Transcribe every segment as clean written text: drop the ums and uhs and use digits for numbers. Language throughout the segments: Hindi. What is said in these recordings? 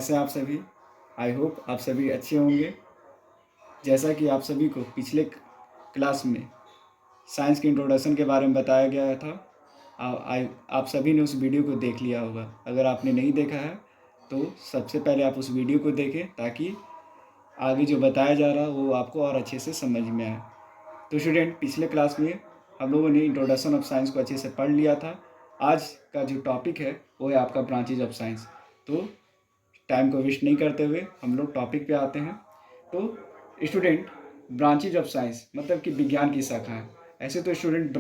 कैसे हैं आप सभी? आई होप आप सभी अच्छे होंगे। जैसा कि आप सभी को पिछले क्लास में साइंस के इंट्रोडक्शन के बारे में बताया गया था, आप सभी ने उस वीडियो को देख लिया होगा। अगर आपने नहीं देखा है तो सबसे पहले आप उस वीडियो को देखें ताकि आगे जो बताया जा रहा है वो आपको और अच्छे से समझ में आए। तो स्टूडेंट, पिछले क्लास में हम लोगों ने इंट्रोडक्शन ऑफ साइंस को अच्छे से पढ़ लिया था। आज का जो टॉपिक है वो है आपका ब्रांचेज ऑफ साइंस। तो टाइम को वेस्ट नहीं करते हुए हम लोग टॉपिक पे आते हैं। तो स्टूडेंट, ब्रांचेज ऑफ साइंस मतलब कि विज्ञान की शाखाएं। ऐसे तो स्टूडेंट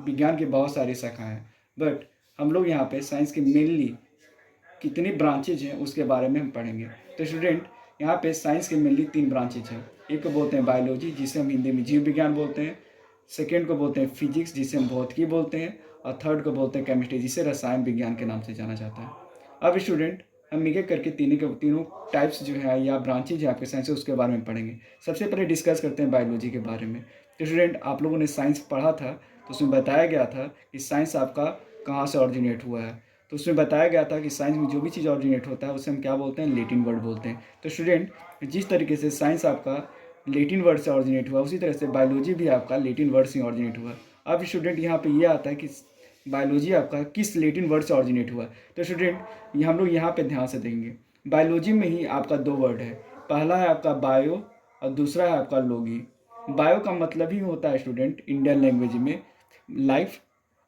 विज्ञान की बहुत सारी शाखाएं हैं, बट हम लोग यहाँ पे साइंस के मेनली कितनी ब्रांचेज हैं उसके बारे में हम पढ़ेंगे। तो स्टूडेंट, यहाँ पे साइंस के मेनली 3 ब्रांचेज हैं। एक को बोलते हैं बायोलॉजी, जिसे हम हिंदी में जीव विज्ञान बोलते हैं। सेकेंड को बोलते हैं फिजिक्स, जिसे हम भौतिकी बोलते हैं। और थर्ड को बोलते हैं केमिस्ट्री, जिसे रसायन विज्ञान के नाम से जाना जाता है। अब स्टूडेंट, हम एक एक करके तीनों टाइप्स जो है या ब्रांचेज है आपके साइंस उसके बारे में पढ़ेंगे। सबसे पहले डिस्कस करते हैं बायोलॉजी के बारे में। तो स्टूडेंट, आप लोगों ने साइंस पढ़ा था तो उसमें बताया गया था कि साइंस आपका कहाँ से ऑरिजिनेट हुआ है। तो उसमें बताया गया था कि साइंस में जो भी चीज़ ऑरिजिनेट होता है उसे हम क्या बोलते हैं, लैटिन वर्ड बोलते हैं। तो स्टूडेंट, जिस तरीके से साइंस आपका लैटिन वर्ड से ऑरिजिनेट हुआ उसी तरह से बायोलॉजी भी आपका लैटिन वर्ड से ऑरिजिनेट हुआ। अब स्टूडेंट, यहाँ पे ये आता है कि बायोलॉजी आपका किस लैटिन वर्ड से ऑरिजिनेट हुआ। तो स्टूडेंट, ये हम लोग यहाँ पे ध्यान से देखेंगे। बायोलॉजी में ही आपका 2 वर्ड है। पहला है आपका बायो और दूसरा है आपका लॉगी। बायो का मतलब ही होता है स्टूडेंट इंडियन लैंग्वेज में लाइफ,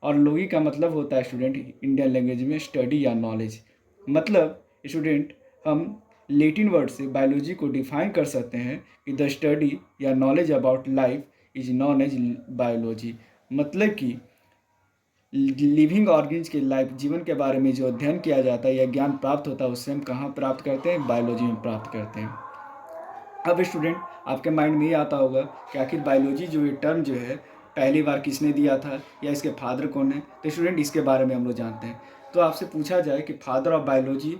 और लॉगी का मतलब होता है स्टूडेंट इंडियन लैंग्वेज में स्टडी या नॉलेज। मतलब स्टूडेंट, हम लैटिन वर्ड से बायोलॉजी को डिफाइन कर सकते हैं कि द स्टडी या knowledge about life is known as biology. मतलब कि लिविंग ऑर्गेन्स के लाइफ, जीवन के बारे में जो अध्ययन किया जाता है या ज्ञान प्राप्त होता है उससे हम कहाँ प्राप्त करते हैं, बायोलॉजी में प्राप्त करते हैं। अब स्टूडेंट, आपके माइंड में ये आता होगा कि आखिर बायोलॉजी जो ये टर्म जो है पहली बार किसने दिया था या इसके फादर कौन है। तो स्टूडेंट, इसके बारे में हम लोग जानते हैं। तो आपसे पूछा जाए कि फादर ऑफ बायोलॉजी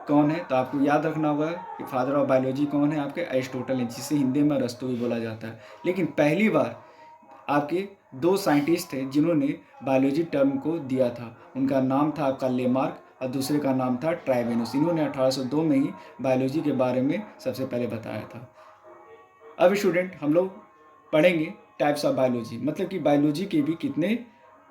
कौन है, तो आपको याद रखना होगा कि फादर ऑफ बायोलॉजी कौन है, आपके एरिस्टोटल हैं, जिसे हिंदी में अरस्तू भी बोला जाता है। लेकिन पहली बार आपके 2 साइंटिस्ट थे जिन्होंने बायोलॉजी टर्म को दिया था। उनका नाम था आपका लेमार्क और दूसरे का नाम था ट्राइवेनस। इन्होंने 1802 में ही बायोलॉजी के बारे में सबसे पहले बताया था। अब स्टूडेंट, हम लोग पढ़ेंगे टाइप्स ऑफ बायोलॉजी, मतलब कि बायोलॉजी के भी कितने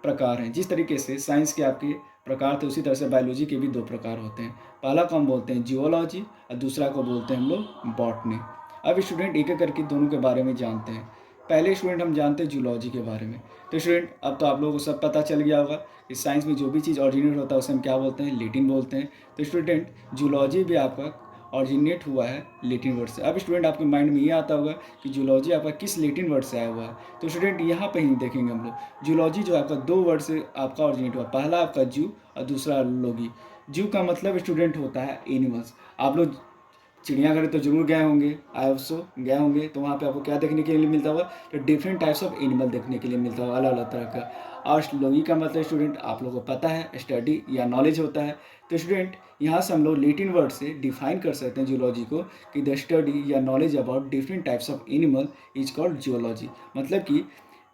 प्रकार हैं। जिस तरीके से साइंस के आपके प्रकार थे उसी तरह से बायोलॉजी के भी 2 प्रकार होते हैं। पहला को हम बोलते हैं जियोलॉजी और दूसरा को बोलते हैं हम लोग बॉटनी। अब स्टूडेंट, एक एक करके दोनों के बारे में जानते हैं। पहले स्टूडेंट हम जानते हैं जूलॉजी के बारे में। तो स्टूडेंट, अब तो आप लोगों को सब पता चल गया होगा कि साइंस में जो भी चीज़ ऑरिजिनेट होता है उसे हम क्या बोलते हैं, लैटिन बोलते हैं। तो स्टूडेंट, जूलॉजी भी आपका ऑरिजिनेट हुआ है लैटिन वर्ड से। अब स्टूडेंट, आपके माइंड में ये आता होगा कि जूलॉजी आपका किस लैटिन वर्ड से आया हुआ है। तो स्टूडेंट, यहाँ पे ही देखेंगे हम लोग जूलॉजी जो आपका 2 वर्ड से आपका ऑरिजिनेट हुआ। पहला आपका जू और दूसरा लॉगी। जू का मतलब स्टूडेंट होता है एनिमल्स। आप लोग चिड़ियाघर तो जरूर गए होंगे, आई ऑल्सो गए होंगे, तो वहाँ पे आपको क्या देखने के लिए मिलता होगा, तो डिफरेंट टाइप्स ऑफ एनिमल देखने के लिए मिलता होगा, अलग अलग तरह का। और लॉगी का मतलब स्टूडेंट आप लोगों को पता है स्टडी या नॉलेज होता है। तो स्टूडेंट, यहाँ से हम लोग लैटिन वर्ड से डिफाइन कर सकते हैं जूलॉजी को कि द स्टडी या knowledge about different types of animal is called geology. मतलब कि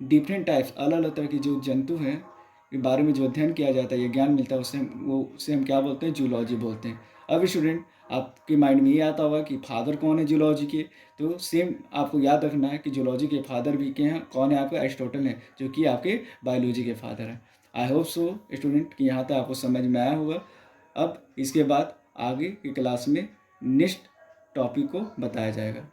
डिफरेंट टाइप्स, अलग अलग तरह के जो जंतु हैं के बारे में जो अध्ययन किया जाता है, ये ज्ञान मिलता है, उसे हम क्या बोलते हैं, जूलॉजी बोलते हैं। अब स्टूडेंट, आपके माइंड में ये आता होगा कि फादर कौन है जूलॉजी के। तो सेम आपको याद रखना है कि जूलॉजी के फादर भी के हैं, कौन है आपके, एरिस्टोटल हैं, जो कि आपके बायोलॉजी के फादर हैं। आई होप सो स्टूडेंट कि यहाँ तक आपको समझ में आया होगा। अब इसके बाद आगे की क्लास में नेक्स्ट टॉपिक को बताया जाएगा।